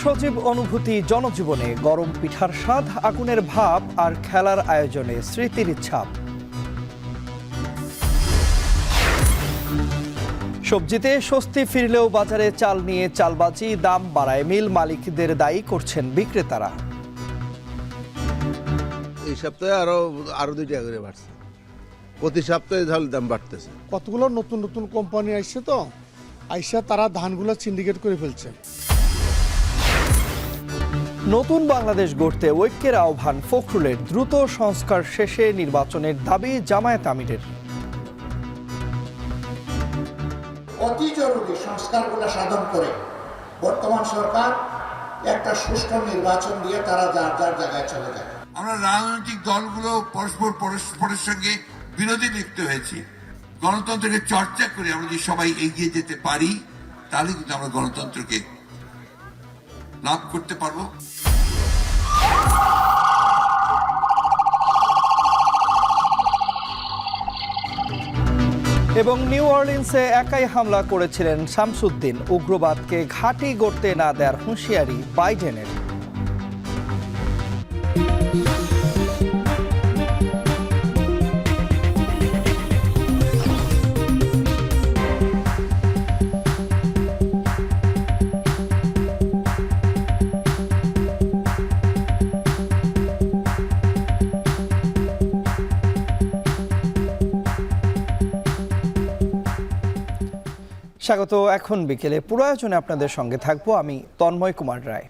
সজীব অনুভূতি জনজীবনে, গরম পিঠার স্বাদ, আগুনের ভাব আর খেলার আয়োজনে স্মৃতির ছাপ। সবজিতে স্বস্তি ফিরলেও বাজারে চাল নিয়ে চালবাজি, দাম বাড়ায় মিল মালিকদের দায়ী করছেন বিক্রেতারা। এই সপ্তাহে আরো 2 টাকা করে বাড়ছে, প্রতি সপ্তাহে ঝাল দাম বাড়তেছে। কতগুলো নতুন নতুন কোম্পানি আসছে, তো আইসা তারা ধানগুলো সিন্ডিকেট করে ফেলছে। নতুন বাংলাদেশ গড়তে ঐক্যের আহ্বান ফখরুলের, দ্রুত সংস্কার শেষে নির্বাচনের দাবি জামায়াত আমিরের। অতি জরুরি সংস্কারগুলো সাধন করে বর্তমান সরকার একটা সুষ্ঠু নির্বাচন দিয়ে তারা যার যার জায়গায় চলে যায়। আমরা রাজনৈতিক দলগুলো পরস্পরের সঙ্গে বিরোধী লিপ্ত হয়েছি। গণতন্ত্রকে চর্চা করে আমরা যদি সবাই এগিয়ে যেতে পারি, তাহলে কিন্তু আমরা গণতন্ত্রকে লাভ করতে পারবো। এবং নিউ অর্লিন্সে একাই হামলা করেছিলেন শামসুদ্দিন, উগ্রবাদকে ঘাঁটি গড়তে না দেওয়ার হুঁশিয়ারি বাইডেনের। স্বাগত। এখন বিকেলে পুরো আয়োজনে আপনাদের সঙ্গে থাকবো আমি তন্ময় কুমার রায়।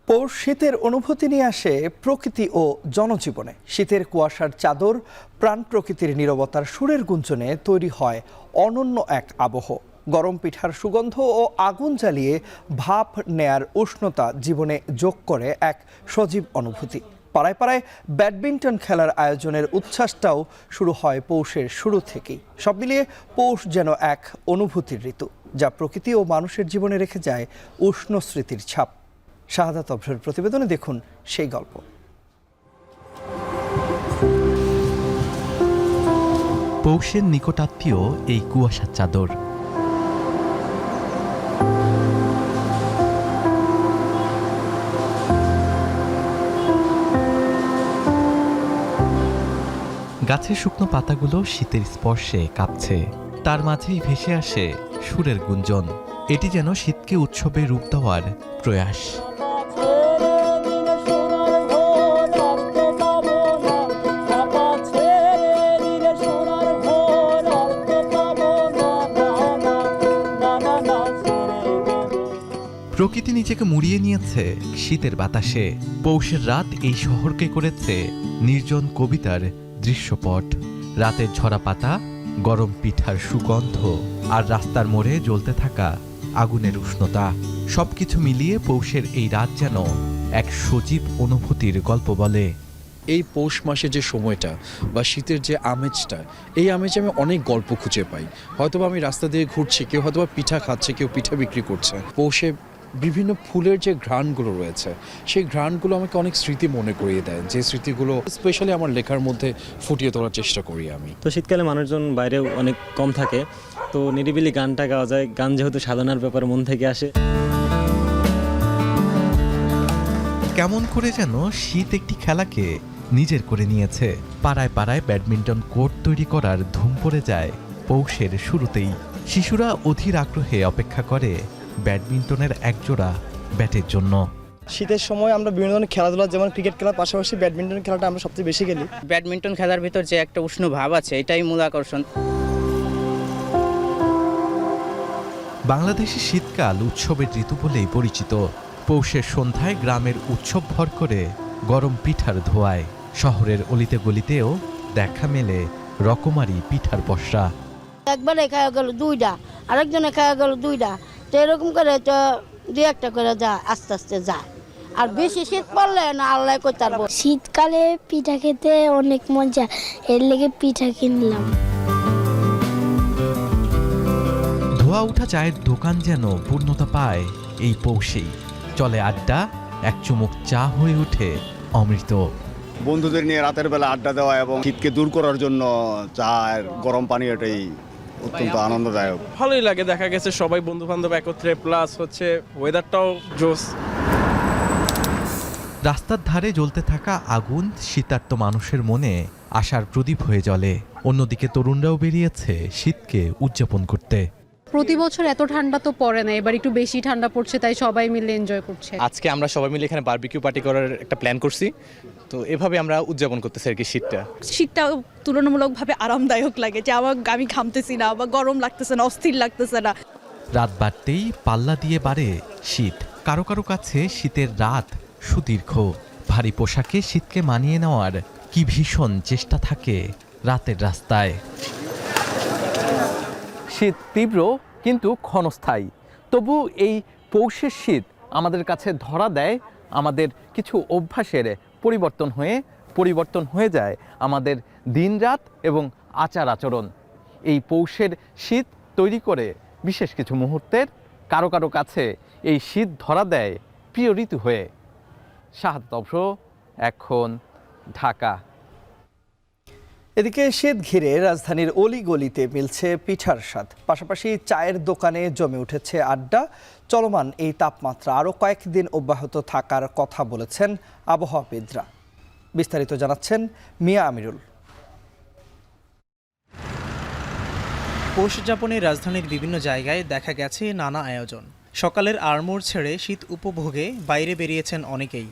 পৌষ শীতের অনুভূতি নিয়ে আসে প্রকৃতি ও জনজীবনে। শীতের কুয়াশার চাদর, প্রাণ প্রকৃতির নীরবতার সুরের গুঞ্জনে তৈরি হয় অনন্য এক আবহ। গরম পিঠার সুগন্ধ ও আগুন জ্বালিয়ে ভাপ নেয়ার উষ্ণতা জীবনে যোগ করে এক সজীব অনুভূতি। পাড়ায় পাড়ায় ব্যাডমিন্টন খেলার আয়োজনের উচ্ছ্বাসটাও শুরু হয় পৌষের শুরু থেকেই। সব মিলিয়ে পৌষ যেন এক অনুভূতির ঋতু, যা প্রকৃতি ও মানুষের জীবনে রেখে যায় উষ্ণ স্মৃতির ছাপ। শাহাদাত অভ্রের প্রতিবেদনে দেখুন সেই গল্প। পৌষের নিকটাত্মীয় এই কুয়াশার চাদর। গাছের শুকনো পাতাগুলো শীতের স্পর্শে কাঁপছে, তার মাঝেই ভেসে আসে সুরের গুঞ্জন। এটি যেন শীতকে উৎসবে রূপ দেওয়ার প্রয়াস। প্রকৃতি নিজেকে মুড়িয়ে নিয়েছে শীতের বাতাসে। পৌষের রাত এই শহরকে করেছে নির্জন কবিতার দৃশ্যপট। রাতের ঝরা পাতা, গরম পিঠার সুগন্ধ আর রাস্তার মোড়ে জ্বলতে থাকা আগুনের উষ্ণতা, সবকিছু মিলিয়ে পৌষের এই রাত যেন এক সজীব অনুভূতির গল্প বলে। এই পৌষ মাসে যে সময়টা বা শীতের যে আমেজটা, এই আমেজে আমি অনেক গল্প খুঁজে পাই। হয়তোবা আমি রাস্তা দিয়ে ঘুরছি, কেউ হয়তোবা পিঠা খাচ্ছে, কেউ পিঠা বিক্রি করছে। পৌষে বিভিন্ন ফুলের যে ঘ্রাণগুলো রয়েছে, সেই ঘ্রাণগুলো আমাকে অনেক স্মৃতি মনে করিয়ে দেয়, যে স্মৃতিগুলো স্পেশালি আমার লেখার মধ্যে ফুটিয়ে তোলার চেষ্টা করি আমি। তো শীতকালে মানুষজন বাইরেও অনেক কম থাকে, তো নিরিবিলি গানটা গাওয়া যায়। গান যেহেতু সাধনার ব্যাপার, মন থেকে আসে। কেমন করে যেন শীত একটি খেলাকে নিজের করে নিয়েছে। পাড়ায় পাড়ায় ব্যাডমিন্টন কোর্ট তৈরি করার ধুম পড়ে যায় পৌষের শুরুতেই। শিশুরা অধীর আগ্রহে অপেক্ষা করে ব্যাডমিন্টনের একজোড়া ব্যাটের জন্য। শীতের সময় আমরা বিভিন্ন ধরনের খেলাধুলা, যেমন ক্রিকেট খেলার পাশাপাশি ব্যাডমিন্টন খেলাটা আমরা সবচেয়ে বেশি খেলি। ব্যাডমিন্টন খেলার ভিতর যে একটা উষ্ণ ভাব আছে, এটাই মূল আকর্ষণ। বাংলাদেশের শীতকাল উৎসবের ঋতু বলেই পরিচিত। পৌষের সন্ধ্যায় গ্রামের উৎসব ভর করে গরম পিঠার ধোঁয়ায়। শহরের অলিতে গলিতেও দেখা মেলে রকমারি পিঠার পসরা। একবারে খাওয়া গেল 2টা, আরেকজনে খাওয়া গেল 2টা, তো এরকম করে তো 2-1টা করে যায়, আস্তে আস্তে যায়। আর বেশি শীত পড়লে না আল্লাহ করতে পারবো। শীতকালে পিঠা খেতে অনেক মজা, এর লেগে পিঠা কিনলাম। ধোয়া উঠা চায়ের দোকান যেন পূর্ণতা পায় এই পৌষেই। চলে আড্ডা, এক চুমুক চা হয়ে ওঠে অমৃত। বন্ধুদের নিয়ে রাতের বেলা আড্ডা দেওয়া এবং শীতকে দূর করার জন্য চা আর গরম পানি, এটাই অত্যন্ত আনন্দদায়ক। ভালোই লাগে, দেখা গেছে সবাই বন্ধু বান্ধব একত্রে, প্লাস হচ্ছে ওয়েদারটাও জোস। রাস্তার ধারে জ্বলতে থাকা আগুন শীতার্ত মানুষের মনে আশার প্রদীপ হয়ে জ্বলে। অন্যদিকে তরুণরাও বেরিয়েছে শীতকে উদযাপন করতে। প্রতি বছর এত ঠান্ডা তো পড়ে না, এবার একটু বেশি ঠান্ডা পড়ছে, তাই সবাই মিলে এনজয় করছে। আজকে আমরা সবাই মিলে এখানে বারবিকিউ পার্টি করার একটা প্ল্যান করছি, তো এভাবে আমরা উদযাপন করতেছি আর কি শীতটা তুলনামূলকভাবে আরামদায়ক লাগে, যে আমি ঘামতেছি না বা গরম লাগতেছে না, অস্থির লাগতেছে না। রাত বাড়তেই পাল্লা দিয়ে বাড়ে শীত। কারো কারো কাছে শীতের রাত সুদীর্ঘ। ভারী পোশাকে শীতকে মানিয়ে নেওয়ার কি ভীষণ চেষ্টা থাকে রাতের রাস্তায়। শীত তীব্র কিন্তু ক্ষণস্থায়ী। তবু এই পৌষের শীত আমাদের কাছে ধরা দেয় আমাদের কিছু অভ্যাসের পরিবর্তন হয়ে যায় আমাদের দিনরাত এবং আচার আচরণ। এই পৌষের শীত তৈরি করে বিশেষ কিছু মুহূর্তের। কারো কারো কাছে এই শীত ধরা দেয় প্রিয় ঋতু হয়ে। শাহাদাত অবশ্র, এখন ঢাকা। এদিকে শীত ঘিরে রাজধানীর অলিগলিতে মিলছে পিঠার স্বাদ, পাশাপাশি চায়ের দোকানে জমে উঠেছে আড্ডা। চলমান এই তাপমাত্রা আরও কয়েকদিন অব্যাহত থাকার কথা বলেছেন আবহাওয়াবিদরা। বিস্তারিত জানাচ্ছেন মিয়া আমিরুল। পৌষ উদযাপনে রাজধানীর বিভিন্ন জায়গায় দেখা গেছে নানা আয়োজন। সকালের আড়মোড় ছেড়ে শীত উপভোগে বাইরে বেরিয়েছেন অনেকেই।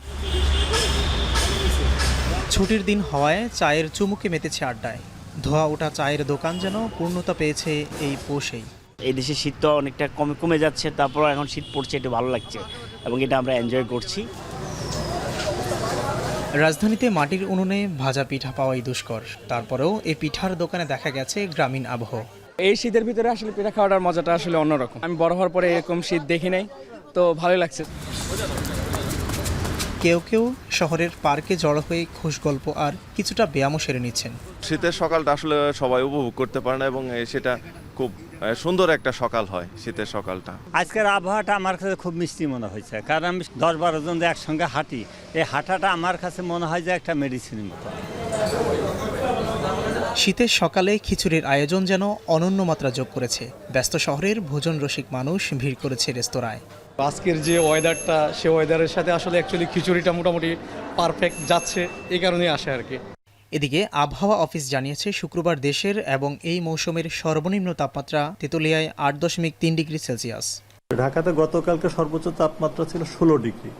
ছুটির দিন হওয়ায় চায়ের চুমুকে মেতেছে আড্ডায়। ধোয়া ওঠা চায়ের দোকান যেন পূর্ণতা পেয়েছে এই পৌষেই। এই দেশে শীত তো অনেকটা কমে যাচ্ছে, তারপর এখন শীত পড়ছে, একটু ভালো লাগছে এবং এটা আমরা এনজয় করছি। রাজধানীতে মাটির উনুনে ভাজা পিঠা পাওয়াই দুষ্কর, তারপরেও এই পিঠার দোকানে দেখা গেছে গ্রামীণ আবহ। এই শীতের ভিতরে আসলে পিঠা খাওয়াটার মজাটা আসলে অন্যরকম। আমি বড় হওয়ার পরে এরকম শীত দেখি নাই, তো ভালোই লাগছে। কেউ কেউ শহরের পার্কে জড়ো হয়ে খোশ গল্প আর কিছুটা ব্যায়ামও সেরে নিচ্ছেন। শীতের সকালটা আসলে সবাই উপভোগ করতে পারে না এবং সেটা খুব সুন্দর একটা সকাল হয় শীতের সকালটা। আজকের আবহাওয়াটা আমার কাছে খুব মিষ্টি মনে হয়েছে, কারণ আমি 10-12 জন একসঙ্গে হাঁটি। এই হাঁটাটা আমার কাছে মনে হয় যে একটা মেডিসিনের মতো। শীতের সকালে খিচুড়ির আয়োজন যেন অনন্য মাত্রা যোগ করেছে। ব্যস্ত শহরের ভোজন রসিক মানুষ ভিড় করেছে রেস্তোরাঁয়। আজকের যে ওয়েদারটা, সে ওয়েদারের সাথে আসলে অ্যাকচুয়ালি খিচুড়িটা মোটামুটি পারফেক্ট যাচ্ছে, এই কারণেই আসে আর কি। এদিকে আবহাওয়া অফিস জানিয়েছে শুক্রবার দেশের এবং এই মৌসুমের সর্বনিম্ন তাপমাত্রা তেঁতুলিয়ায় 8.3 ডিগ্রি সেলসিয়াস। ঢাকাতে গতকালকে সর্বোচ্চ তাপমাত্রা ছিল 16 ডিগ্রি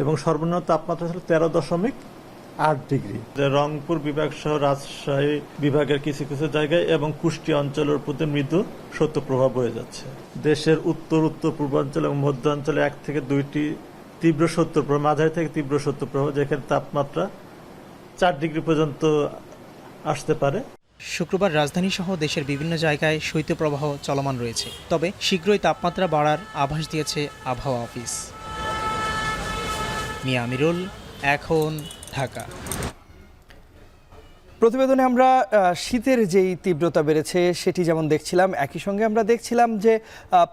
এবং সর্বনিম্ন তাপমাত্রা ছিল 13.8 ডিগ্রি। রংপুর বিভাগ সহ রাজশাহী বিভাগের কিছু কিছু জায়গায় এবং কুষ্টিয়া অঞ্চলের প্রতি মৃদু শৈত্যপ্রবাহ বয়ে যাচ্ছে। দেশের উত্তর পূর্বাঞ্চল এবং মধ্যাঞ্চলে 1 থেকে 2টি তীব্র শৈত্যপ্রবাহ, মাঝারি থেকে তীব্র শৈত্যপ্রবাহ, যেখানে তাপমাত্রা 4 ডিগ্রি পর্যন্ত আসতে পারে। শুক্রবার রাজধানী সহ দেশের বিভিন্ন জায়গায় শৈত্যপ্রবাহ চলমান রয়েছে, তবে শীঘ্রই তাপমাত্রা বাড়ার আভাস দিয়েছে আবহাওয়া অফিস। মিয়া আমিরুল, এখন ঢাকা। প্রতিবেদনে আমরা শীতের যেই তীব্রতা বেড়েছে সেটি যেমন দেখছিলাম, একই সঙ্গে আমরা দেখছিলাম যে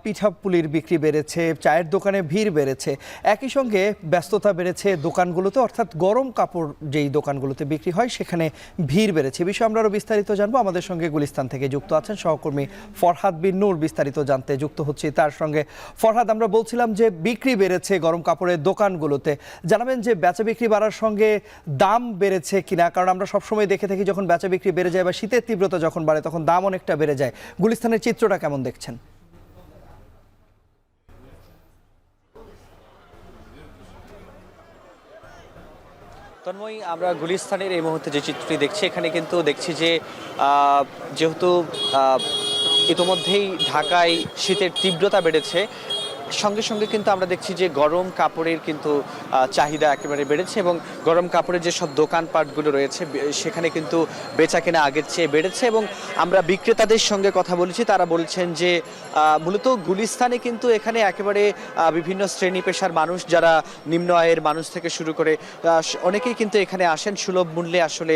পিঠাপুলির বিক্রি বেড়েছে, চায়ের দোকানে ভিড় বেড়েছে, একই সঙ্গে ব্যস্ততা বেড়েছে দোকানগুলোতে, অর্থাৎ গরম কাপড় যেই দোকানগুলোতে বিক্রি হয় সেখানে ভিড় বেড়েছে। এই বিষয়ে আমরা আরও বিস্তারিত জানবো। আমাদের সঙ্গে গুলিস্তান থেকে যুক্ত আছেন সহকর্মী ফরহাদ বিন নূর। বিস্তারিত জানতে যুক্ত হচ্ছি তার সঙ্গে। ফরহাদ, আমরা বলছিলাম যে বিক্রি বেড়েছে গরম কাপড়ের দোকানগুলোতে, জানাবেন যে বেচা বিক্রি বাড়ার সঙ্গে দাম বেড়েছে কিনা? কারণ আমরা সবসময় দেখে থাকি যখন বেচা বিক্রি বেড়ে যায় বা শীতের তীব্রতা যখন বাড়ে তখন দাম অনেকটা বেড়ে যায়। গুলিস্তানের চিত্রটা কেমন দেখছেন? তন্ময়, আমরা গুলিস্তানের এই মুহূর্তে যে চিত্রটি দেখছি, এখানে কিন্তু দেখছি যে যেহেতু ইতোমধ্যেই ঢাকায় শীতের তীব্রতা বেড়েছে, সঙ্গে সঙ্গে কিন্তু আমরা দেখছি যে গরম কাপড়ের কিন্তু চাহিদা একেবারে বেড়েছে এবং গরম কাপড়ের যেসব দোকানপাটগুলো রয়েছে সেখানে কিন্তু বেচা কেনা আগের চেয়ে বেড়েছে। এবং আমরা বিক্রেতাদের সঙ্গে কথা বলেছি, তারা বলছেন যে মূলত গুলিস্তানে কিন্তু এখানে একেবারে বিভিন্ন শ্রেণী পেশার মানুষ, যারা নিম্ন আয়ের মানুষ থেকে শুরু করে অনেকেই কিন্তু এখানে আসেন সুলভ মূল্যে আসলে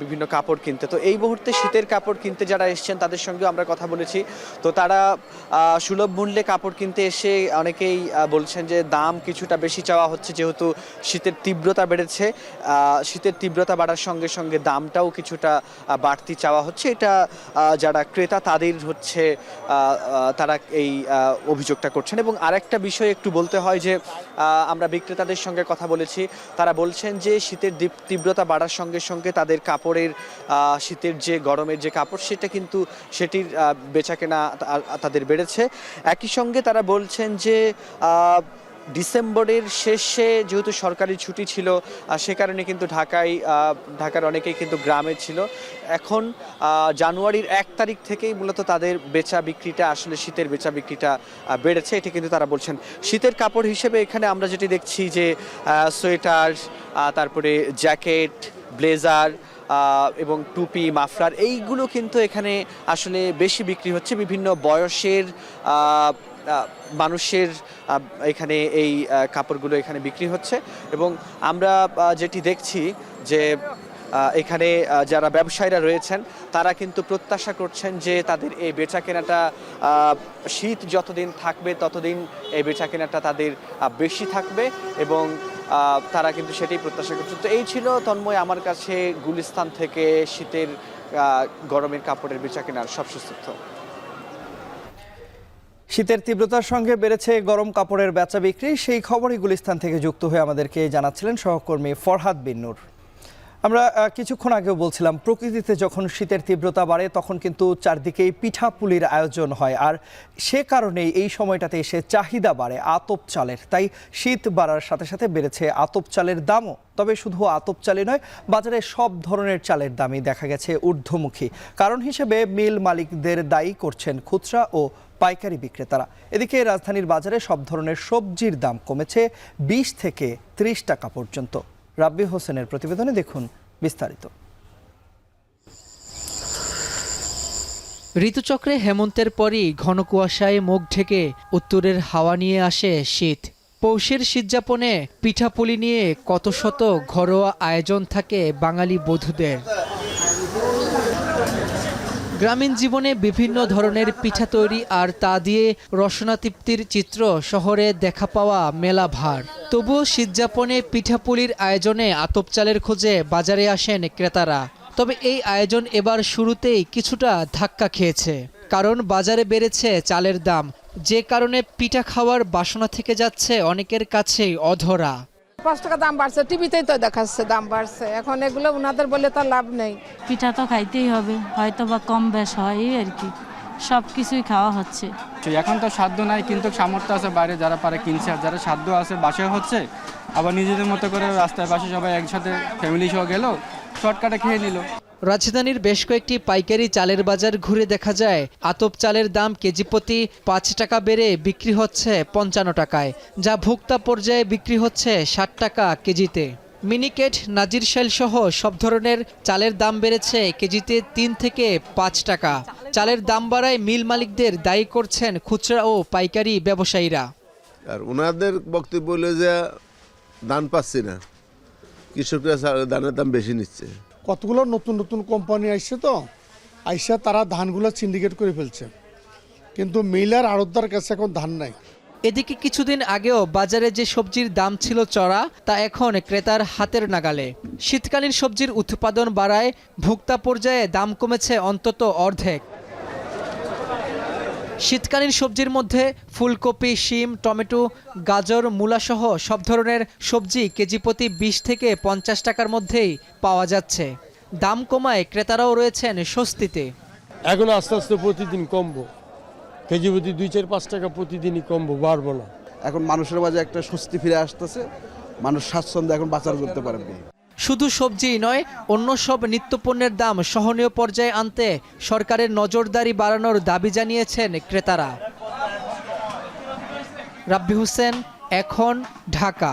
বিভিন্ন কাপড় কিনতে। তো এই মুহূর্তে শীতের কাপড় কিনতে যারা এসছেন তাদের সঙ্গে আমরা কথা বলেছি, তো তারা সুলভ মূল্যে কাপড় কিনতে এসে অনেকেই বলছেন যে দাম কিছুটা বেশি চাওয়া হচ্ছে, যেহেতু শীতের তীব্রতা বেড়েছে। শীতের তীব্রতা বাড়ার সঙ্গে সঙ্গে দামটাও কিছুটা বাড়তি চাওয়া হচ্ছে। এটা যারা ক্রেতা তাদের হচ্ছে তারা এই অভিযোগটা করছেন। এবং আরেকটা বিষয় একটু বলতে হয় যে আমরা বিক্রেতাদের সঙ্গে কথা বলেছি, তারা বলছেন যে শীতের তীব্রতা বাড়ার সঙ্গে সঙ্গে তাদের কাপড়ের শীতের যে গরমের যে কাপড় সেটির বেচাকেনা তাদের বেড়েছে। একই সঙ্গে তারা বলছেন যে ডিসেম্বরের শেষে যেহেতু সরকারি ছুটি ছিল, সে কারণে কিন্তু ঢাকার অনেকেই কিন্তু গ্রামে ছিল। এখন জানুয়ারির 1 তারিখ থেকেই মূলত তাদের বেচা বিক্রিটা আসলে শীতের বেচা বিক্রিটা বেড়েছে, এটি কিন্তু তারা বলছেন। শীতের কাপড় হিসেবে এখানে আমরা যেটি দেখছি যে সোয়েটার, তারপরে জ্যাকেট, ব্লেজার এবং টুপি, মাফলার, এইগুলো কিন্তু এখানে আসলে বেশি বিক্রি হচ্ছে। বিভিন্ন বয়সের মানুষের এখানে এই কাপড়গুলো এখানে বিক্রি হচ্ছে। এবং আমরা যেটি দেখছি যে এখানে যারা ব্যবসায়ীরা রয়েছেন তারা কিন্তু প্রত্যাশা করছেন যে তাদের এই বেচা কেনাটা শীত যতদিন থাকবে ততদিন এই বেচা কেনাটা তাদের বেশি থাকবে এবং তারা কিন্তু সেটাই প্রত্যাশা করছে। তো এই ছিল তন্ময় আমার কাছে গুলিস্তান থেকে শীতের গরমের কাপড়ের বেচা কেনার সবশেষ তথ্য। শীতের তীব্রতার সঙ্গে বেড়েছে গরম কাপড়ের বেচা বিক্রি, সেই খবরই গুলিস্তান থেকে যুক্ত হয়ে আমাদেরকে জানাচ্ছিলেন সহকর্মী ফরহাদ বিন নূর। আমরা কিছুক্ষণ আগেও বলছিলাম, প্রকৃতিতে যখন শীতের তীব্রতা বাড়ে তখন কিন্তু চারদিকেই পিঠাপুলির আয়োজন হয়, আর সে কারণেই এই সময়টাতে এসে চাহিদা বাড়ে আতপ চালের। তাই শীত বাড়ার সাথে সাথে বেড়েছে আতপ চালের দামও। তবে শুধু আতপ চালই নয়, বাজারে সব ধরনের চালের দামই দেখা গেছে ঊর্ধ্বমুখী। কারণ হিসেবে মিল মালিকদের দায়ী করছেন খুচরা ও পাইকারি বিক্রেতারা। এদিকে রাজধানীর বাজারে সব ধরনের সবজির দাম কমেছে 20 থেকে 30 টাকা পর্যন্ত। রাব্বি হোসেনের প্রতিবেদনে দেখুন বিস্তারিত। ঋতুচক্রে হেমন্তের পরই ঘন কুয়াশায় মুখ ঢেকে উত্তরের হাওয়া নিয়ে আসে শীত। পৌষের শীতযাপনে পিঠাপুলি নিয়ে কত শত ঘরোয়া আয়োজন থাকে বাঙালি বধূদের। গ্রামীণ জীবনে বিভিন্ন ধরনের পিঠা তৈরি আর তা দিয়ে রসনা তৃপ্তির চিত্র শহরে দেখা পাওয়া মেলা ভার। তবুও শীতযাপনে পিঠাপুলির আয়োজনে আতপ চালের খোঁজে বাজারে আসেন ক্রেতারা। তবে এই আয়োজন এবার শুরুতেই কিছুটা ধাক্কা খেয়েছে, কারণ বাজারে বেড়েছে চালের দাম, যে কারণে পিঠা খাওয়ার বাসনা থেকে যাচ্ছে অনেকের কাছেই অধরা। 5 টাকা দাম বাড়ছে, টিভিতেই তো দেখাচ্ছে দাম বাড়ছে। এখন এগুলো উনাদের বলে তো লাভ নেই। পিঠা তো খাইতেই হবে, হয়তো বা কম বেশ হয় আর কি, সব কিছুই খাওয়া হচ্ছে। এখন তো সাধ্য নাই, কিন্তু সামর্থ্য আছে, বাইরে যারা পারে কিনছে, আর যারা সাধ্য আছে বাসায় হচ্ছে, আবার নিজেদের মতো করে রাস্তায় পাশে সবাই একসাথে ফ্যামিলি সহ গেল, শর্টকাটে খেয়ে নিল। রাজধানীর বেশ কয়েকটি পাইকারি চালের বাজার ঘুরে দেখা যায় আতপ চালের দাম কেজি প্রতি 5 টাকা বেড়ে বিক্রি হচ্ছে 55 টাকায়, যা ভোক্তা পর্যায়ে বিক্রি হচ্ছে 60 টাকা কেজিতে। মিনিকেট, নাজিরশাইল সহ সব ধরনের চালের দাম বেড়েছে কেজিতে 3 থেকে 5 টাকা। চালের দাম বাড়ায় মিল মালিকদের দায়ী করছেন খুচরা ও পাইকারি ব্যবসায়ীরা। আর ওনাদের বক্তব্য হলো যে ধান পাচ্ছি না, কৃষকরা ধানের দাম বেশি নিচ্ছে। কতগুলো নতুন নতুন কোম্পানি আসছে তো, আইসা তারা ধানগুলো সিন্ডিকেট করে ফেলছে, কিন্তু মিলার আড়তদার কাছে এখন ধান নাই। এদিকে কিছুদিন আগেও বাজারে যে সবজির দাম ছিল চড়া, তা এখন ক্রেতার হাতের নাগালে। শীতকালীন সবজির উৎপাদন বাড়ায় ভোক্তা পর্যায়ে দাম কমেছে অন্তত অর্ধেক। শীতকালীন সবজির মধ্যে ফুলকপি, শিম, টমেটো, গাজর, মূলাসহ সব ধরনের সবজি কেজি প্রতি 20 থেকে 50 টাকার মধ্যেই পাওয়া যাচ্ছে। দাম কমায় ক্রেতারাও রয়েছেন স্বস্তিতে। এখন আস্তে আস্তে প্রতিদিন কমবো, কেজি প্রতি 2-4-5 টাকা প্রতিদিনই কমবো, বাড়বো না। এখন মানুষের মাঝে একটা স্বস্তি ফিরে আসতেছে, মানুষ স্বাচ্ছন্দ্যে এখন বাজার করতে পারবে। শুধু সবজিই নয়, অন্য সব নিত্যপণ্যের দাম সহনীয় পর্যায়ে আনতে সরকারের নজরদারি বাড়ানোর দাবি জানিয়েছেন ক্রেতারা। রাব্বি হোসেন, এখন, ঢাকা।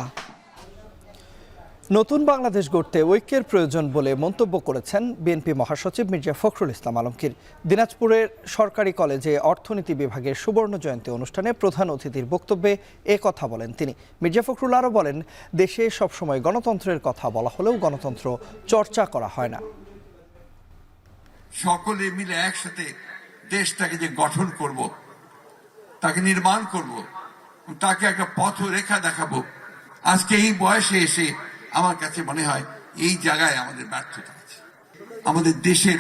নতুন বাংলাদেশ গড়তে ঐক্যের প্রয়োজন বলে মন্তব্য করেছেন বিএনপি মহাসচিব মির্জা ফখরুল ইসলাম আলমগীর। দিনাজপুরের সরকারি কলেজে অর্থনীতি বিভাগের সুবর্ণ জয়ন্তী অনুষ্ঠানে প্রধান অতিথির বক্তব্যে এ কথা বলেন তিনি। মির্জা ফখরুল আরও বলেন, দেশে সবসময় গণতন্ত্রের কথা বলা হলেও গণতন্ত্র চর্চা করা হয় না। সকলে মিলে একসাথে দেশটাকে যে গঠন করব, তাকে নির্মাণ করব, তাকে একটা পথরেখা দেখাবো। আজকে এই বয়সে এসে আমার কাছে মনে হয় এই জায়গায় আমাদের ব্যর্থতা আছে। আমাদের দেশের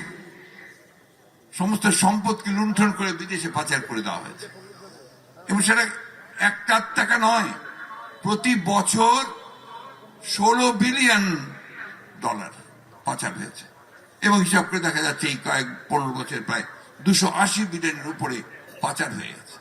সমস্ত সম্পদকে লুণ্ঠন করে বিদেশে পাচার করে দেওয়া হয়েছে, এবং সেটা একটা টাকা নয়, প্রতি বছর $16 বিলিয়ন পাচার হয়েছে, এবং হিসাব করে দেখা যাচ্ছে এই কয়েক 15 বছর প্রায় 280 বিলিয়নের উপরে পাচার হয়ে গেছে।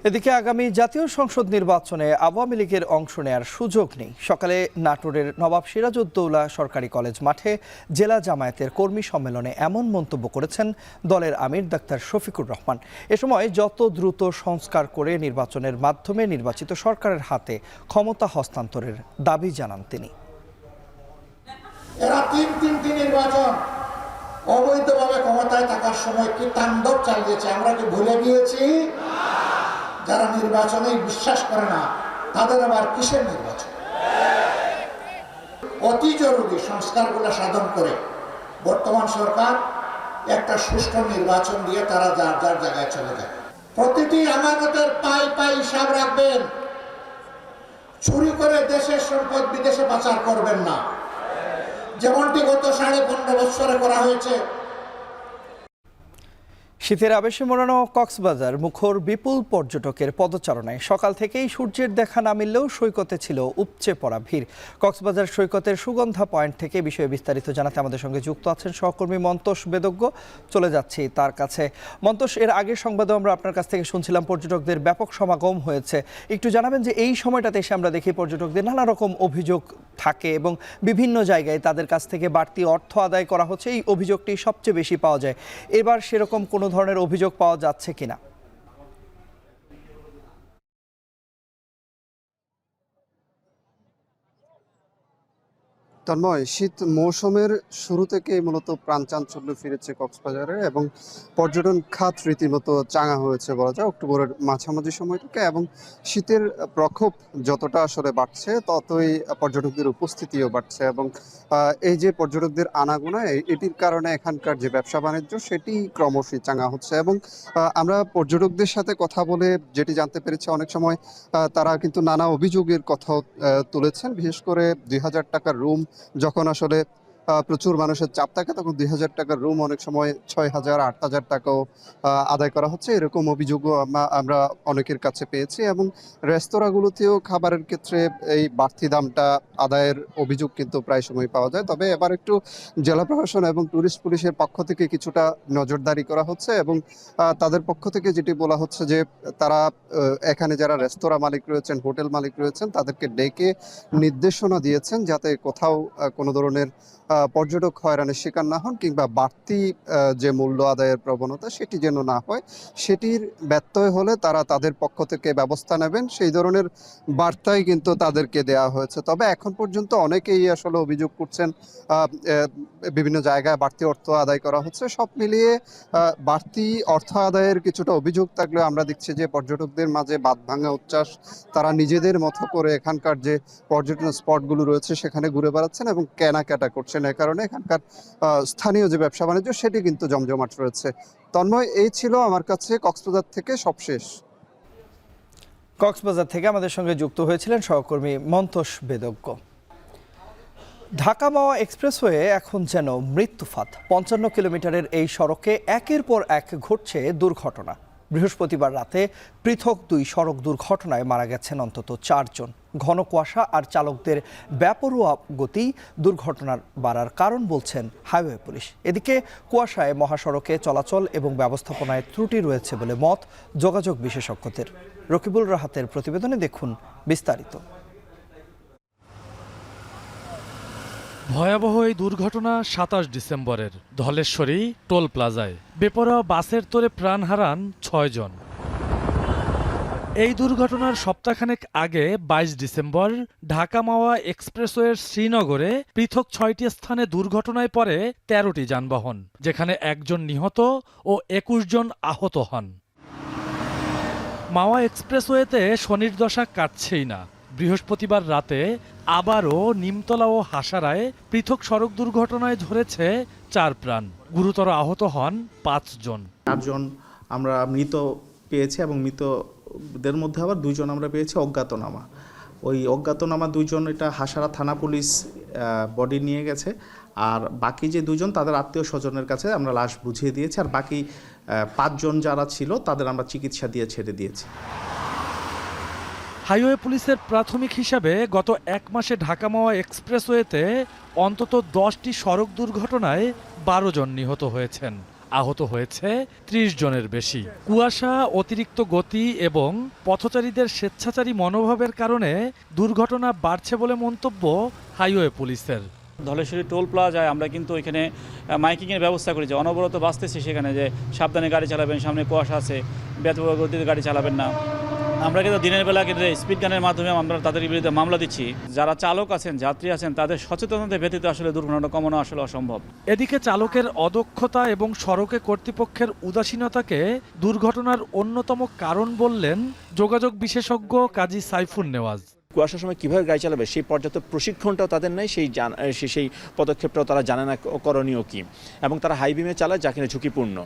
এদিকে আগামী জাতীয় সংসদ নির্বাচনে আওয়ামী লীগের অংশ নেয়ার সুযোগ নেই। সকালে নাটোরের নবাব সিরাজউদ্দৌলা সরকারি কলেজ মাঠে জেলা জামায়াতের কর্মী সম্মেলনে এমন মন্তব্য করেছেন দলের আমির ডাক্তার শফিকুর রহমান। এ সময় যত দ্রুত সংস্কার করে নির্বাচনের মাধ্যমে নির্বাচিত সরকারের হাতে ক্ষমতা হস্তান্তরের দাবি জানান তিনি। এরা তিনটি নির্বাচন অবৈধভাবে ক্ষমতায় থাকার সময় কি তাণ্ডব চালিয়েছে আমরা কি ভুলে গিয়েছি? যারা নির্বাচনে বিশ্বাস করে না তাদের আবার কিসের নির্বাচন? অতি জরুরি সংস্কারগুলো সাধন করে বর্তমান সরকার একটা সুষ্ঠু নির্বাচন দিয়ে তারা যার যার জায়গায় চলে যায়। প্রতিটি আমানতের পাই হিসাব রাখবেন, চুরি করে দেশের সম্পদ বিদেশে পাচার করবেন না, যেমনটি গত 15.5 বছরে করা হয়েছে। শীতের আবেশে মোড়ানো কক্সবাজার মুখর বিপুল পর্যটকের পদচারণায় সকাল থেকেই সূর্যের দেখা না মিললেও সৈকতে ছিল উপচে পড়া ভিড়। কক্সবাজার সৈকতের সুগন্ধা পয়েন্ট থেকে বিষয়ে বিস্তারিত জানাতে আমাদের সঙ্গে যুক্ত আছেন সহকর্মী মন্তোষ বেদজ্ঞ। চলে যাচ্ছি তার কাছে। মন্তোষ, এর আগের সংবাদও আমরা আপনার কাছ থেকে শুনছিলাম পর্যটকদের ব্যাপক সমাগম হয়েছে। একটু জানাবেন যে এই সময়টাতে এসে আমরা দেখি পর্যটকদের নানা রকম অভিযোগ থাকে এবং বিভিন্ন জায়গায় তাদের কাছ থেকে বাড়তি অর্থ আদায় করা হচ্ছে, এই অভিযোগটি সবচেয়ে বেশি পাওয়া যায়। এবার সেরকম কোনো ধরনের অভিযোগ পাওয়া যাচ্ছে কিনা? তন্ময়, শীত মৌসুমের শুরু থেকে মূলত প্রাণচাঞ্চল্য ফিরেছে কক্সবাজারে এবং পর্যটন খাত রীতিমতো চাঙা হয়েছে বলা যায় অক্টোবরের মাঝামাঝি সময় থেকে। এবং শীতের প্রকোপ যতটা আসলে বাড়ছে ততই পর্যটকদের উপস্থিতিও বাড়ছে এবং এই যে পর্যটকদের আনাগোনা এটির কারণে এখানকার যে ব্যবসা বাণিজ্য সেটি ক্রমশই চাঙা হচ্ছে। এবং আমরা পর্যটকদের সাথে কথা বলে যেটি জানতে পেরেছি, অনেক সময় তারা কিন্তু নানা অভিযোগের কথাও তুলেছেন। বিশেষ করে 2000 টাকার রুম যখন আসলে প্রচুর মানুষের চাপ থাকে তখন 2000 টাকার রুম অনেক সময় 6000, 8000 টাকাও আদায় করা হচ্ছে, এরকম অভিযোগও আমরা অনেকের কাছে পেয়েছি। এবং রেস্তোরাঁগুলোতেও খাবারের ক্ষেত্রে এই বাড়তি দামটা আদায়ের অভিযোগ কিন্তু প্রায় সময় পাওয়া যায়। তবে এবার একটু জেলা প্রশাসন এবং ট্যুরিস্ট পুলিশের পক্ষ থেকে কিছুটা নজরদারি করা হচ্ছে এবং তাদের পক্ষ থেকে যেটি বলা হচ্ছে যে তারা এখানে যারা রেস্তোরাঁ মালিক রয়েছেন, হোটেল মালিক রয়েছেন, তাদেরকে ডেকে নির্দেশনা দিয়েছেন যাতে কোথাও কোনো ধরনের পর্যটক হয়রানির শিকার না হন কিংবা বাড়তি যে মূল্য আদায়ের প্রবণতা সেটি যেন না হয়। সেটির ব্যত্যয় হলে তারা তাদের পক্ষ থেকে ব্যবস্থা নেবেন, সেই ধরনের বার্তাই কিন্তু তাদেরকে দেওয়া হয়েছে। তবে এখন পর্যন্ত অনেকেই আসলে অভিযোগ করছেন বিভিন্ন জায়গায় বাড়তি অর্থ আদায় করা হচ্ছে। সব মিলিয়ে বাড়তি অর্থ আদায়ের কিছুটা অভিযোগ থাকলেও আমরা দেখছি যে পর্যটকদের মাঝে বাঁধভাঙা উচ্ছ্বাস, তারা নিজেদের মতো করে এখানকার যে পর্যটন স্পটগুলো রয়েছে সেখানে ঘুরে বেড়াচ্ছেন এবং কেনাকাটা করছেন। এ কারণে এখানকার স্থানীয় যে ব্যবসা বাণিজ্য সেটি কিন্তু জমজমাট রয়েছে। তন্ময়, এই ছিল আমার কাছে কক্সবাজার থেকে সবশেষ। কক্সবাজার থেকে আমাদের সঙ্গে যুক্ত হয়েছিলেন সহকর্মী মন্তোষ বেদজ্ঞ। ঢাকা মাওয়া এক্সপ্রেসওয়ে এখন যেন মৃত্যুফাত। 55 কিলোমিটারের এই সড়কে একের পর এক ঘটছে দুর্ঘটনা। বৃহস্পতিবার রাতে পৃথক 2 সড়ক দুর্ঘটনায় মারা গেছেন অন্তত 4 জন। ঘন কুয়াশা আর চালকদের বেপরোয়া গতি দুর্ঘটনার বাড়ার কারণ বলছেন হাইওয়ে পুলিশ। এদিকে কুয়াশায় মহাসড়কে চলাচল এবং ব্যবস্থাপনায় ত্রুটি রয়েছে বলে মত যোগাযোগ বিশেষজ্ঞদের। রকিবুল রাহাতের প্রতিবেদনে দেখুন বিস্তারিত। ভয়াবহ এই দুর্ঘটনা 27 ডিসেম্বরের ধলেশ্বরী টোল প্লাজায়। বেপরোয়া বাসের তোড়ে প্রাণ হারান 6 জন। এই দুর্ঘটনার সপ্তাহখানেক আগে 22 ডিসেম্বর ঢাকা মাওয়া এক্সপ্রেসওয়ের শ্রীনগরে পৃথক 6টি স্থানে দুর্ঘটনায় পড়ে 13টি যানবাহন, যেখানে 1 জন নিহত ও 21 জন আহত হন। মাওয়া এক্সপ্রেসওয়েতে শনির দশা কাটছেই না। বৃহস্পতিবার রাতে আবারও নিমতলা ও হাসারায় পৃথক সড়ক দুর্ঘটনায় ঝরেছে 4 প্রাণ, গুরুতর আহত হন 5 জন। 4 জন আমরা মৃত পেয়েছি এবং মৃত ওদের মধ্যে আবার 2 জন আমরা পেয়েছি অজ্ঞাতনামা। ওই অজ্ঞাতনামা 2 জন এটা হাসারা থানা পুলিশ বডি নিয়ে গেছে, আর বাকি যে 2 জন তাদের আত্মীয় স্বজনের কাছে আমরা লাশ বুঝিয়ে দিয়েছি, আর বাকি 5 জন যারা ছিল তাদের আমরা চিকিৎসা দিয়ে ছেড়ে দিয়েছি। হাইওয়ে পুলিশের প্রাথমিক হিসাবে গত 1 মাসে ঢাকা মাওয়া এক্সপ্রেসওয়েতে অন্তত 10টি সড়ক দুর্ঘটনায় 12 জন নিহত হয়েছেন, আহত হয়েছে 30 জনের বেশি। কুয়াশা, অতিরিক্ত গতি এবং পথচারীদের স্বেচ্ছাচারী মনোভাবের কারণে দুর্ঘটনা বাড়ছে বলে মন্তব্য হাইওয়ে পুলিশের। ধলেশ্বরী টোল প্লাজায় আমরা কিন্তু ওইখানে মাইকিংয়ের ব্যবস্থা করি, যে অনবরত বাঁচতেছি সেখানে, যে সাবধানে গাড়ি চালাবেন, সামনে কুয়াশা আছে, ব্যতিক্রম গতিতে গাড়ি চালাবেন না। আমরা কিন্তু দিনের বেলা কিন্তু স্পিড গানের মাধ্যমে আমরা তাদের বিরুদ্ধে মামলা দিচ্ছি। যারা চালক আছেন, যাত্রী আছেন, তাদের সচেতনতা ব্যতীত আসলে দুর্ঘটনা কমানো আসলে অসম্ভব। এদিকে চালকের অদক্ষতা এবং সড়কে কর্তৃপক্ষের উদাসীনতাকে দুর্ঘটনার অন্যতম কারণ বললেন যোগাযোগ বিশেষজ্ঞ কাজী সাইফুন নেওয়াজ। কুয়াশার সময় কীভাবে গাড়ি চালাবে সেই পর্যাপ্ত প্রশিক্ষণটাও তাদের নেই, সেই পদক্ষেপটাও তারা জানে না করণীয় কী, এবং তারা হাই বিমে চালায় যা কিনা ঝুঁকিপূর্ণ।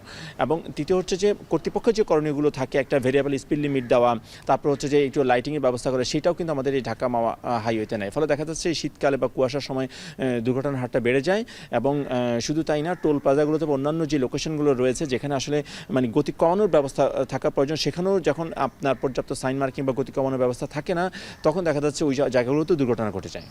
এবং তৃতীয় হচ্ছে যে কর্তৃপক্ষের যে করণীয়গুলো থাকে, একটা ভেরিয়েবল স্পিড লিমিট দেওয়া, তারপর হচ্ছে যে একটু লাইটিংয়ের ব্যবস্থা করে, সেটাও কিন্তু আমাদের এই ঢাকা মাওয়া হাইওয়েতে নেই। ফলে দেখা যাচ্ছে এই শীতকালে বা কুয়াশার সময় দুর্ঘটনার হারটা বেড়ে যায়। এবং শুধু তাই না, টোল প্লাজাগুলোতে অন্যান্য যে লোকেশনগুলো রয়েছে যেখানে আসলে মানে গতি কমানোর ব্যবস্থা থাকা প্রয়োজন, সেখানেও যখন আপনার পর্যাপ্ত সাইন মার্কিং বা গতি কমানোর ব্যবস্থা থাকে না, তখন দেখা যাচ্ছে ওই জায়গাগুলোতে দুর্ঘটনা ঘটে যায়।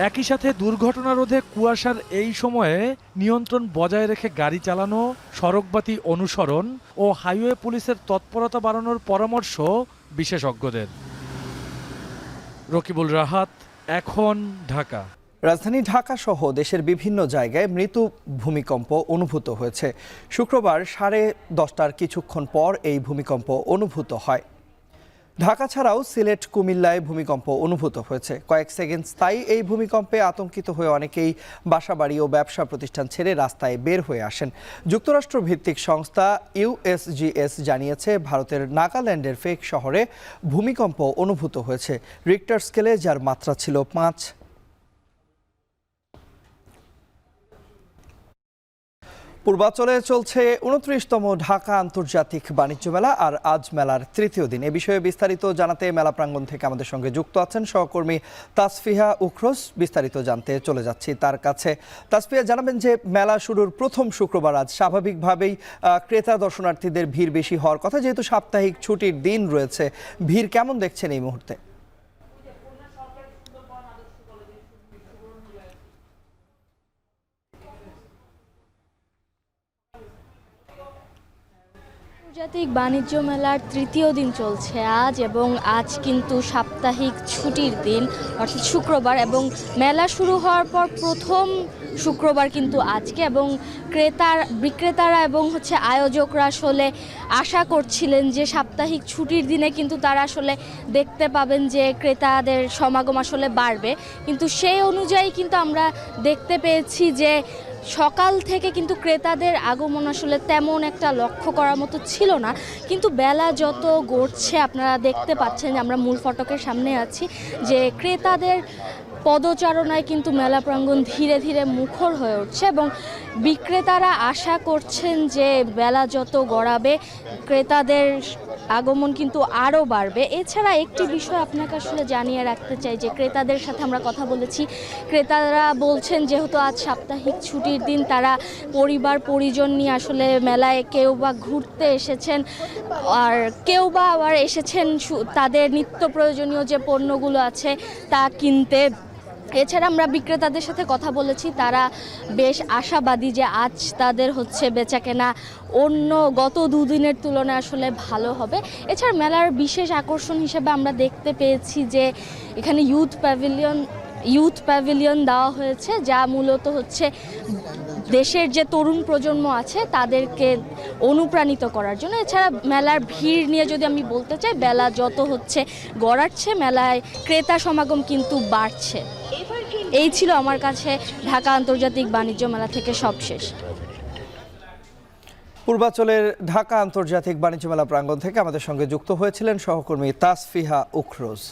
একই সাথে দুর্ঘটনা রোধে কুয়াশার এই সময়ে নিয়ন্ত্রণ বজায় রেখে গাড়ি চালানো, সড়কবাতি অনুসরণ ও হাইওয়ে পুলিশের তৎপরতা বাড়ানোর পরামর্শ বিশেষজ্ঞদের। রকিবুল রাহাত, এখন, ঢাকা। রাজধানী ঢাকা সহ দেশের বিভিন্ন জায়গায় মৃদু ভূমিকম্প অনুভূত হয়েছে। শুক্রবার 10:30টার কিছুক্ষণ পর এই ভূমিকম্প অনুভূত হয়। ঢাকা ছাড়াও সিলেট, কুমিল্লায় ভূমিকম্প অনুভূত হয়েছে। কয়েক সেকেন্ড স্থায়ী এই ভূমিকম্পে আতঙ্কিত হয়ে অনেকেই বাসাবাড়ি ও ব্যবসা প্রতিষ্ঠান ছেড়ে রাস্তায় বের হয়ে আসেন। যুক্তরাষ্ট্র ভিত্তিক সংস্থা USGS জানিয়েছে, ভারতের নাগাল্যান্ডের ফেক শহরে ভূমিকম্প অনুভূত হয়েছে রিক্টার স্কেলে, যার মাত্রা ছিল 5। পূর্বাঞ্চলে চলছে 29তম ঢাকা আন্তর্জাতিক বাণিজ্য মেলা, আর আজ মেলার তৃতীয় দিন। এ বিষয়ে বিস্তারিত জানাতে মেলা প্রাঙ্গণ থেকে আমাদের সঙ্গে যুক্ত আছেন সহকর্মী তাসফিহা উখরোজ। বিস্তারিত জানতে চলে যাচ্ছি তার কাছে। তাসফিহা, জানাবেন যে মেলা শুরুর প্রথম শুক্রবার আজ স্বাভাবিকভাবেই ক্রেতা দর্শনার্থীদের ভিড় বেশি হওয়ার কথা, যেহেতু সাপ্তাহিক ছুটির দিন রয়েছে। ভিড় কেমন দেখছেন এই মুহূর্তে? আন্তর্জাতিক বাণিজ্য মেলার তৃতীয় দিন চলছে আজ, এবং আজ কিন্তু সাপ্তাহিক ছুটির দিন, অর্থাৎ শুক্রবার, এবং মেলা শুরু হওয়ার পর প্রথম শুক্রবার কিন্তু আজকে। এবং বিক্রেতারা এবং আয়োজকরা আসলে আশা করছিলেন যে সাপ্তাহিক ছুটির দিনে কিন্তু তারা আসলে দেখতে পাবেন যে ক্রেতাদের সমাগম আসলে বাড়বে, কিন্তু সেই অনুযায়ী কিন্তু আমরা দেখতে পেয়েছি যে সকাল থেকে কিন্তু ক্রেতাদের আগমন আসলে তেমন একটা লক্ষ্য করার মতো ছিল না। কিন্তু বেলা যত গড়ছে, আপনারা দেখতে পাচ্ছেন, আমরা মূল ফটকের সামনে আছি, যে ক্রেতাদের পদচারণায় কিন্তু মেলা প্রাঙ্গণ ধীরে ধীরে মুখর হয়ে উঠছে, এবং বিক্রেতারা আশা করছেন যে বেলা যত গড়াবে ক্রেতাদের আগমন কিন্তু আরও বাড়বে। এছাড়া একটি বিষয় আপনাকে আসলে জানিয়ে রাখতে চাই, যে ক্রেতাদের সাথে আমরা কথা বলেছি, ক্রেতারা বলছেন যেহেতু আজ সাপ্তাহিক ছুটির দিন, তারা পরিবার পরিজন নিয়ে আসলে মেলায় কেউ বা ঘুরতে এসেছেন, আর কেউ বা আবার এসেছেন তাদের নিত্য প্রয়োজনীয় যে পণ্যগুলো আছে তা কিনতে। এছাড়া আমরা বিক্রেতাদের সাথে কথা বলেছি, তারা বেশ আশাবাদী যে আজ তাদের বেচাকেনা অন্য গত দুদিনের তুলনায় আসলে ভালো হবে। এছাড়া মেলার বিশেষ আকর্ষণ হিসেবে আমরা দেখতে পেয়েছি যে এখানে ইউথ প্যাভিলিয়ন দেওয়া হয়েছে, যা মূলত দেশের যে তরুণ প্রজন্ম আছে তাদেরকে অনুপ্রাণিত করার জন্য। এছাড়া মেলার ভিড় নিয়ে যদি আমি বলতে চাই, বেলা যত গড়াচ্ছে মেলায় ক্রেতা সমাগম কিন্তু বাড়ছে। এই ছিল আমার কাছে ঢাকা আন্তর্জাতিক বাণিজ্য মেলা থেকে সবশেষ। পূর্বাঞ্চলের ঢাকা আন্তর্জাতিক বাণিজ্য মেলা প্রাঙ্গণ থেকে আমাদের সঙ্গে যুক্ত হয়েছিলেন সহকর্মী তাসফিহা উখরোজ।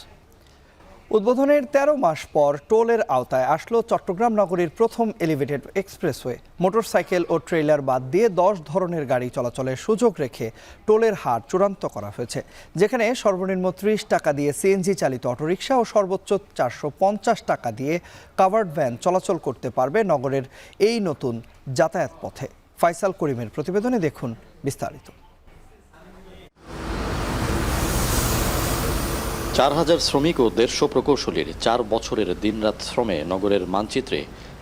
উদ্বোধনের ১৩ মাস পর টোলের আওতায় আসলো চট্টগ্রাম নগরীর প্রথম এলিভেটেড এক্সপ্রেসওয়ে। মোটরসাইকেল ও ট্রেইলার বাদ দিয়ে ১০ ধরনের গাড়ি চলাচলের সুযোগ রেখে টোলের হার চূড়ান্ত করা হয়েছে, যেখানে সর্বনিম্ন ৩০ টাকা দিয়ে সিএনজি চালিত অটোরিকশা ও সর্বোচ্চ ৪৫০ টাকা দিয়ে কাভার্ড ভ্যান চলাচল করতে পারবে নগরের এই নতুন যাতায়াত পথে। ফাইসাল করিমের প্রতিবেদনে দেখুন বিস্তারিত। ৪,০০০ শ্রমিক ও ১৫০ প্রকৌশলীর ৪ বছরের দিনরাত শ্রমে নগরের মানচিত্রে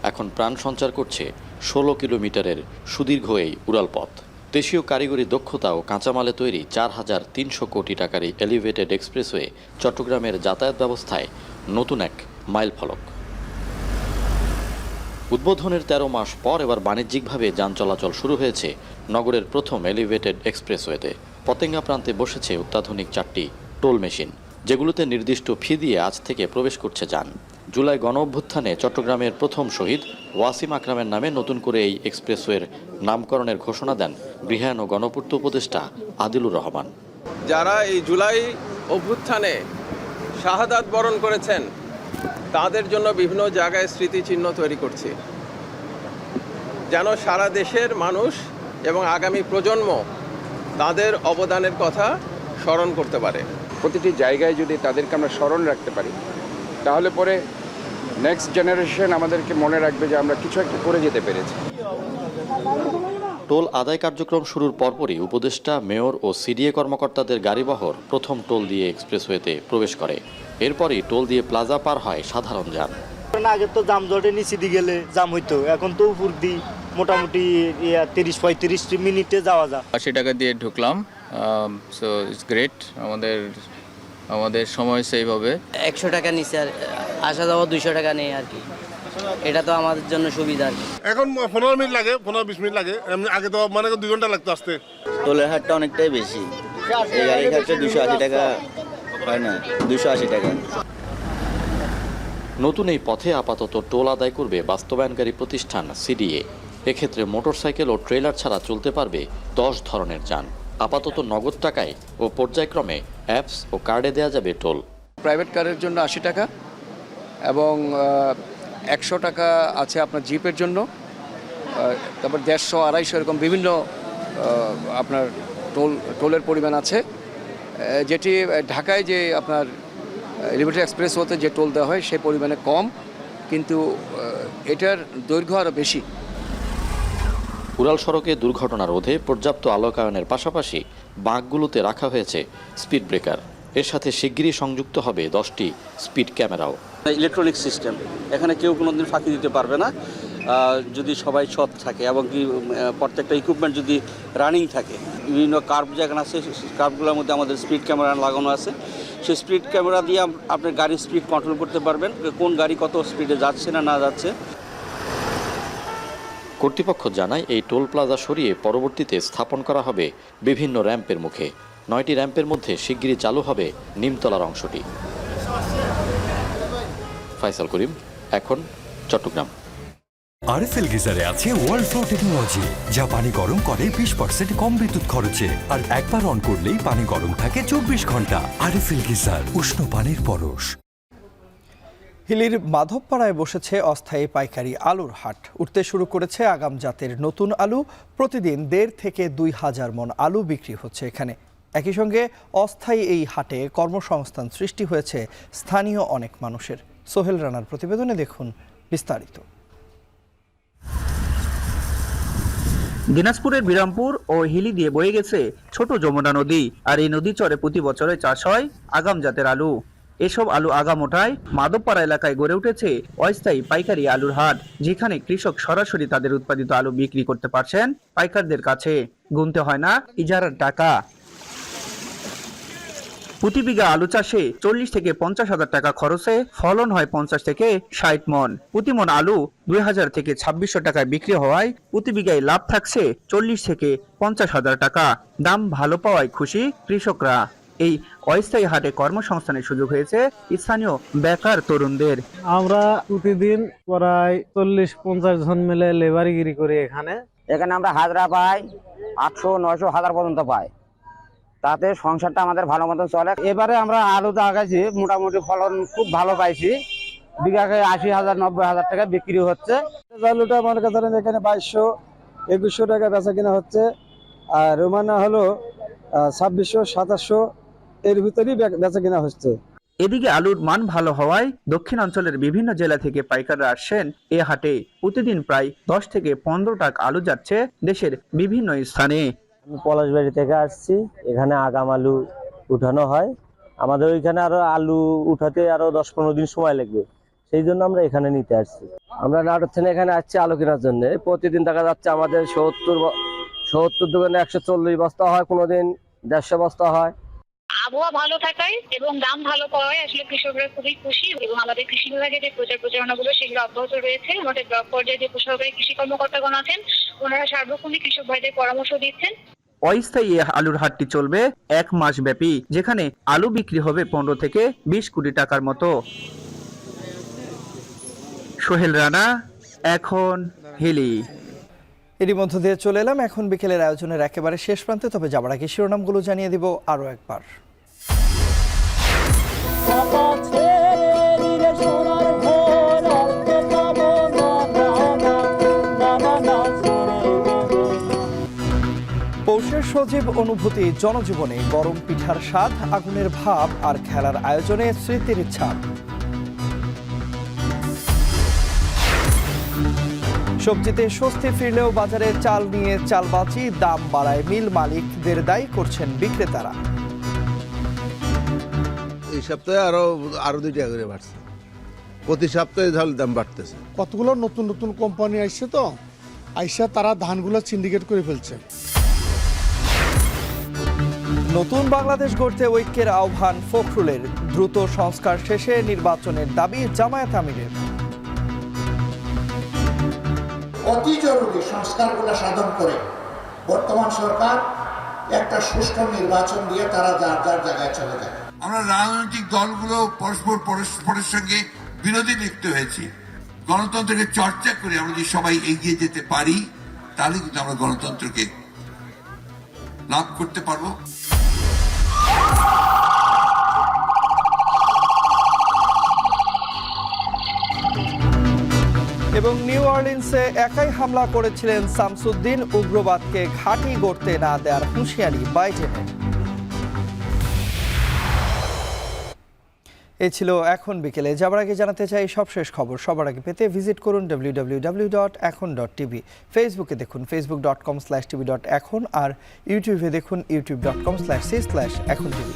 এখন প্রাণ সঞ্চার করছে ১৬ কিলোমিটারের সুদীর্ঘ এই উড়ালপথ। দেশীয় কারিগরি দক্ষতা ও কাঁচামালে তৈরি ৪,৩০০ কোটি টাকার এই এলিভেটেড এক্সপ্রেসওয়ে চট্টগ্রামের যাতায়াত ব্যবস্থায় নতুন এক মাইল ফলক। উদ্বোধনের ১৩ মাস পর এবার বাণিজ্যিকভাবে যান চলাচল শুরু হয়েছে নগরের প্রথম এলিভেটেড এক্সপ্রেসওয়েতে। পতেঙ্গা প্রান্তে বসেছে অত্যাধুনিক ৪টি টোল মেশিন, যেগুলোতে নির্দিষ্ট ফি দিয়ে আজ থেকে প্রবেশ করছে যান। জুলাই গণ অভ্যুত্থানে চট্টগ্রামের প্রথম শহীদ ওয়াসিম আকরামের নামে নতুন করে এই এক্সপ্রেসওয়ের নামকরণের ঘোষণা দেন গৃহায়ন ও গণপূর্ত উপদেষ্টা আদিলুর রহমান। যারা এই জুলাই অভ্যুত্থানে শাহাদাত বরণ করেছেন তাদের জন্য বিভিন্ন জায়গায় স্মৃতিচিহ্ন তৈরি করছি, যেন সারা দেশের মানুষ এবং আগামী প্রজন্ম তাদের অবদানের কথা স্মরণ করতে পারে। প্রতিটি জায়গায় যদি তাদেরকে আমরা স্মরণ রাখতে পারি, তাহলে পরে নেক্সট জেনারেশন আমাদেরকে মনে রাখবে যে আমরা কিছু একটা করে যেতে পেরেছি। টোল আদায় কার্যক্রম শুরুর পরপরই উপদেষ্টা, মেয়র ও সিডিএ কর্মকর্তাদের গাড়িবহর প্রথম টোল দিয়ে এক্সপ্রেসওয়েতে প্রবেশ করে। এরপরই টোল দিয়ে প্লাজা পার হয় সাধারণ যান। আগে তো জামজটে নিচে দিয়ে গেলে জাম হইতো, এখন তো উপর দিয়ে মোটামুটি ৩০-৩৫ মিনিটে যাওয়া যায়। ৮০ টাকা দিয়ে ঢুকলাম, সো ইটস গ্রেট। আমাদের সময় সেভ হবে। ১০০ টাকা নিচে আর আসা যাওয়া ২০০ টাকা নেই আর কি, এটা তো আমাদের জন্য সুবিধা আর কি। এখন ১৫ মিনিট লাগে, ১৫-২০ মিনিট লাগে, আগে তো মানে ২ ঘন্টা লাগতো আসতে। টোলের হারটা অনেকটাই বেশি, এই গাড়ির খরচা ২৮০ টাকা হয় না, ২৮০ টাকা। নতুন এই পথে আপাতত টোল আদায় করবে বাস্তবায়নকারী প্রতিষ্ঠান সিডিএ। এক্ষেত্রে মোটরসাইকেল ও ট্রেলার ছাড়া চলতে পারবে ১০ ধরনের যান। আপাতত নগদ টাকায় ও পর্যায়ক্রমে অ্যাপস ও কার্ডে দেওয়া যাবে টোল। প্রাইভেট কারের জন্য ৮০ টাকা এবং ১০০ টাকা আছে আপনার জিপের জন্য, তারপর ১৫০-২৫০ এরকম বিভিন্ন আপনার টোলের পরিমাণ আছে, যেটি ঢাকায় যে আপনার এলিভেটেড এক্সপ্রেস হতে যে টোল দেওয়া হয় সেই পরিমাণে কম, কিন্তু এটার দৈর্ঘ্য আরও বেশি। উড়াল সড়কে দুর্ঘটনা রোধে পর্যাপ্ত আলোকায়নের পাশাপাশি বাঁকগুলোতে রাখা হয়েছে স্পিড ব্রেকার। এর সাথে শিগগিরই সংযুক্ত হবে 10টি স্পিড ক্যামেরাও। ইলেকট্রনিক সিস্টেম, এখানে কেউ কোনোদিন ফাঁকি দিতে পারবে না যদি সবাই সৎ থাকে এবং কি প্রত্যেকটা ইকুইপমেন্ট যদি রানিং থাকে। বিভিন্ন কার্ভ যেখানে আছে, কার্ভগুলোর মধ্যে আমাদের স্পিড ক্যামেরা লাগানো আছে। সেই স্পিড ক্যামেরা দিয়ে আপনি গাড়ির স্পিড কন্ট্রোল করতে পারবেন, কোন গাড়ি কত স্পিডে যাচ্ছে না যাচ্ছে। কর্তৃপক্ষ জানায় এই টোল প্লাজা সরিয়ে পরবর্তীতে স্থাপন করা হবে বিভিন্ন র্যাম্পের মুখে। 9টি র্যাম্পের মধ্যে শিগগিরই চালু হবে নিমতলার অংশটি। ফাইসাল করিম, এখন চট্টগ্রাম। আরএফএল গিজারে আছে ওয়ার্ল্ড ফ্লো টেকনোলজি, যা পানি গরম করে 20% কম বিদ্যুৎ খরচে, আর একবার অন করলেই পানি গরম থাকে 24 ঘন্টা। আরএফএল গিজার, উষ্ণ পানির পরশ। হিলির মাধবপাড়ায় বসেছে অস্থায়ী পাইকারি আলুর হাট। উঠতে শুরু করেছে আগাম জাতের নতুন আলু। প্রতিদিন ১.৫ থেকে ২,০০০ মণ আলু বিক্রি হচ্ছে এখানে। একই সঙ্গে অস্থায়ী এই হাটে কর্মসংস্থান সৃষ্টি হয়েছে স্থানীয় অনেক মানুষের। সোহেল রানার প্রতিবেদনে দেখুন বিস্তারিত। দিনাজপুরের বিরামপুর ও হিলি দিয়ে বয়ে গেছে ছোট যমুনা নদী, আর এই নদী চরে প্রতি বছরে চাষ হয় আগাম জাতের আলু। এসব আলু আগাম ওঠায় মাধবপাড়া এলাকায় গড়ে উঠেছে অস্থায়ী পাইকারি আলুর হাট, যেখানে কৃষক সরাসরি তাদের উৎপাদিত আলু বিক্রি করতে পারছেন পাইকারদের কাছে। গুনতে হয় না ইজারার টাকা। প্রতি বিঘা আলু চাষে 40 থেকে 50,000 টাকা খরচে ফলন হয় 50 থেকে 60 মণ। প্রতি মণ আলু 2000 থেকে 2600 টাকায় বিক্রি হওয়ায় প্রতি বিঘায় লাভ থাকছে 40 থেকে 50,000 টাকা। দাম ভালো পাওয়ায় খুশি কৃষকরা। এই অস্থায়ী হাটে কর্মসংস্থানের সুযোগ হয়েছে স্থানীয় বেকার তরুণদের। আমরা প্রতিদিন প্রায় 40-50 জন মিলে লেবারিগিরি করি এখানে। আমরা হাজরা পাই 800, 900, 1000 পর্যন্ত পাই। তাতে সংসারটা আমাদের ভালো মতন চলে। এবারে আমরা আলু লাগাইছি, মোটামুটি ফলন খুব ভালো পাইছি। বিঘাকে 80,000 90,000 টাকা বিক্রি হচ্ছে। আলুটা আমার কাছে এখানে 2200 2100 টাকা বেচা কিনা হচ্ছে, আর রোমানা হলো 2600 2700 এর ভিতরেই বেচা কিনা হচ্ছে। এদিকে আলুর মান ভালো হওয়ায় দক্ষিণাঞ্চলের বিভিন্ন জেলা থেকে পাইকাররা আসছেন এ হাটে। প্রতিদিন প্রায় 10 থেকে 15 টাকা আলু যাচ্ছে দেশের বিভিন্ন স্থানে। আমি পলাশবাড়ি থেকে আসছি, এখানে আগাম আলু উঠানো হয়। আমাদের ওইখানে আরো আলু উঠাতে আরো 10-15 দিন সময় লাগবে, সেই জন্য আমরা এখানে নিতে আসছি। আমরা নাটোর থেকে এখানে আসছি আলু কেনার জন্য। প্রতিদিন দেখা যাচ্ছে আমাদের 70 দোকানে 140 বস্তা হয়, কোনোদিন 150 বস্তা হয়। আবহাওয়া ভালো থাকায় এবং দাম ভালো পাওয়ায় আসলে কৃষকরা খুবই খুশি, এবং আমাদের কৃষি বিভাগে যে প্রচারণাগুলো সেগুলো অব্যাহত রয়েছে। আমাদের ব্লক পর্যায়ে যে সরকারি কৃষি কর্মকর্তাগণ আছেন, ওনারা সার্বক্ষণিক কৃষক ভাইদের পরামর্শ দিচ্ছেন। অস্থায়ী আলুর হাটটি চলবে 1 মাস ব্যাপী, যেখানে আলু বিক্রি হবে 15 থেকে 20 কোটি টাকার মতো। সোহেল রানা, এখন হিলি। এরই মধ্য দিয়ে চলে এলাম এখন বিকেলের আয়োজনের একেবারে শেষ প্রান্তে। তবে যাবার আগে শিরোনামগুলো জানিয়ে দিব আরও একবার। পৌষের সজীব অনুভূতি জনজীবনে, গরম পিঠার স্বাদ, আগুনের ভাব আর খেলার আয়োজনে স্মৃতির ছাপ। সবজিতে স্বস্তি ফিরলেও বাজারে চাল নিয়ে চালবাজি, দাম বাড়ায় মিল মালিকদের, দায়ী করছেন বিক্রেতারা। এই সপ্তাহে আরো 2 টাকা করে বাড়ছে, প্রতি সপ্তাহে দাম বাড়তেছে। কতগুলো নতুন নতুন কোম্পানি আসছে, তো আইসা তারা ধানগুলো সিন্ডিকেট করে ফেলছে। নতুন বাংলাদেশ গড়তে ঐক্যের আহ্বান ফখরুলের, দ্রুত সংস্কার শেষে নির্বাচনের দাবি জামায়াত আমিরের। অতি জরুরি সংস্কারগুলো সাধন করে বর্তমান সরকার একটা সুষ্ঠু নির্বাচন দিয়ে তারা যার যার জায়গায় চলে যায়। আমরা রাজনৈতিক দলগুলো পরস্পরের সঙ্গে বিরোধী লিপ্ত হয়েছি। গণতন্ত্রকে চর্চা করে আমরা যদি সবাই এগিয়ে যেতে পারি, তাহলে কিন্তু আমরা গণতন্ত্রকে লাভ করতে পারবো। এবং নিউ অর্লিন্সে একাই হামলা করেছিলেন শামসুদ্দিন, উগ্রবাদকে ঘাঁটি গড়তে না দেওয়ার হুঁশিয়ারি বাইডেনের। এই ছিল এখন বিকেলে। যাবার আগে জানাতে চাই সবশেষ খবর সবার আগে পেতে ভিজিট করুন www.ekhon.tv। ফেসবুকে দেখুন facebook.com/tv.ekhon আর ইউটিউবে দেখুন youtube.com/c/ekhon tv।